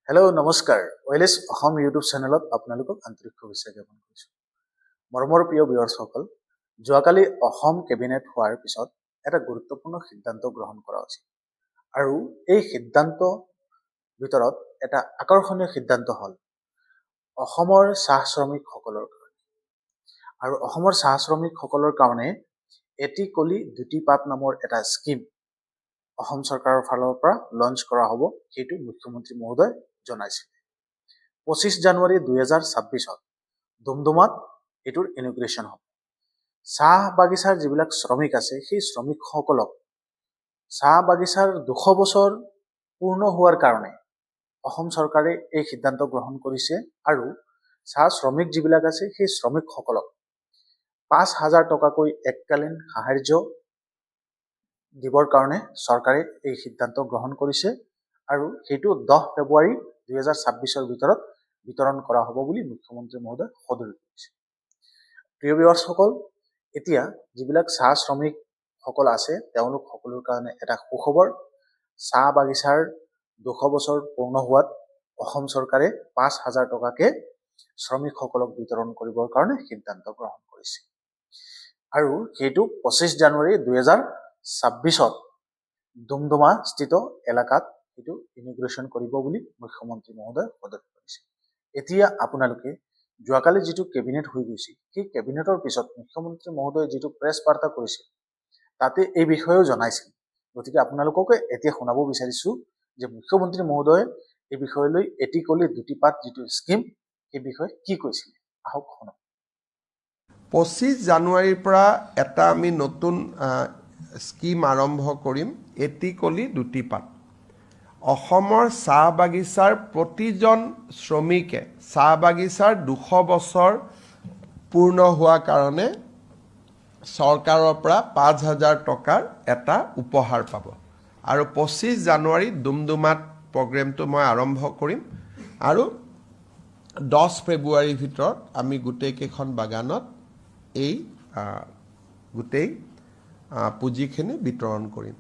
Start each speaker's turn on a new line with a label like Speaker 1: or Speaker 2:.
Speaker 1: hello' নমস্কাৰ Wallace Assam YouTube চেনেলত আপোনালোকক আন্তৰিক শুভেচ্ছা জ্ঞাপন কৰিছোঁ মৰমৰ প্ৰিয় ভিউৱাৰ্ছসকল যোৱাকালি অসম কেবিনেট হোৱাৰ পিছত এটা গুৰুত্বপূৰ্ণ সিদ্ধান্ত গ্ৰহণ কৰা হৈছিল আৰু এই সিদ্ধান্ত ভিতৰত এটা আকৰ্ষণীয় সিদ্ধান্ত হ'ল অসমৰ চাহ শ্ৰমিকসকলৰ কাৰণে আৰু অসমৰ চাহ শ্ৰমিকসকলৰ কাৰণে এটি কলি দুটি পাত নামৰ এটা স্কিম অসম চৰকাৰৰ ফালৰ পৰা লঞ্চ কৰা হ'ব সেইটো মুখ্যমন্ত্ৰী মহোদয় জনাইছিল 25 জানুৱাৰী 2026 দুমদুমাত এটোৰ ইনোগ্ৰেশন হ'ব চাহ বাগিচাৰ যিবিলাক শ্ৰমিক আছে সেই শ্ৰমিকসকলক চাহ বাগিচাৰ 200 বছৰ পূৰ্ণ হোৱাৰ কাৰণে অসম চৰকাৰে এই সিদ্ধান্ত গ্ৰহণ কৰিছে আৰু চাহ শ্ৰমিক যিবিলাক আছে সেই শ্ৰমিকসকলক 5000 টকাকৈ এককালীন সাহায্য দিবৰ কাৰণে চৰকাৰে এই সিদ্ধান্ত গ্ৰহণ কৰিছে আৰু সেইটো 10 ফেব্ৰুৱাৰী 2026 ভিতৰত বিতৰণ কৰা হ'ব বুলি মুখ্যমন্ত্ৰী মহোদয় সদৰি কৰিছে প্ৰিয় ভিউৱাৰ্ছসকল এতিয়া যিবিলাক চাহ শ্ৰমিক সকল আছে তেওঁলোক সকলৰ কাৰণে এটা সুখবৰ চাহ বাগিচাৰ 200 বছৰ পূৰ্ণ হোৱাত অসম চৰকাৰে 5000 টকাকে শ্ৰমিকসকলক বিতৰণ কৰিবৰ কাৰণে সিদ্ধান্ত গ্ৰহণ কৰিছে আৰু সেইটো 25 জানুৱাৰী 2026 দুমদুমা স্থিত এলেকাত এটো ইনোগ্ৰেশন কৰিব বুলি মুখ্যমন্ত্ৰী মহোদয় সদৰি কৰিছে এতিয়া আপোনালোকে যোৱাকালি যেটো কেবিনেট হৈ গৈছিল সেই কেবিনেটৰ পিছত মুখ্যমন্ত্ৰী মহোদয় যেটো প্ৰেছ বাৰ্তা কৰিছিল তাতে এই বিষয়েও জনাইছিল গতিকে আপোনালোককে এতিয়া শুনাব বিচাৰিছো যে মুখ্যমন্ত্ৰী মহোদয় এই বিষয়লৈ এটি কলি দুটি পাত যেটো স্কিম এই বিষয়ে কি কৈছিল আহক শুনো
Speaker 2: 25 জানুৱাৰীৰ পৰা এটা আমি নতুন স্কিম আৰম্ভ কৰিম এটি কলি দুটি পাত অসমৰ চাহ বাগিচাৰ প্ৰতিজন শ্ৰমিকে চাহ বাগিচাৰ 200 বছৰ পূৰ্ণ হোৱা কাৰণে চৰকাৰৰ পৰা 5000 টকাৰ এটা উপহাৰ পাব আৰু 25 জানুৱাৰী দুমদুমাত প্ৰগ্ৰেমটো মই আৰম্ভ কৰিম আৰু 10 ফেব্ৰুৱাৰীৰ ভিতৰত আমি গোটেই কেইখন বাগানত এই গোটেই পুঁজিখিনি বিতৰণ কৰিম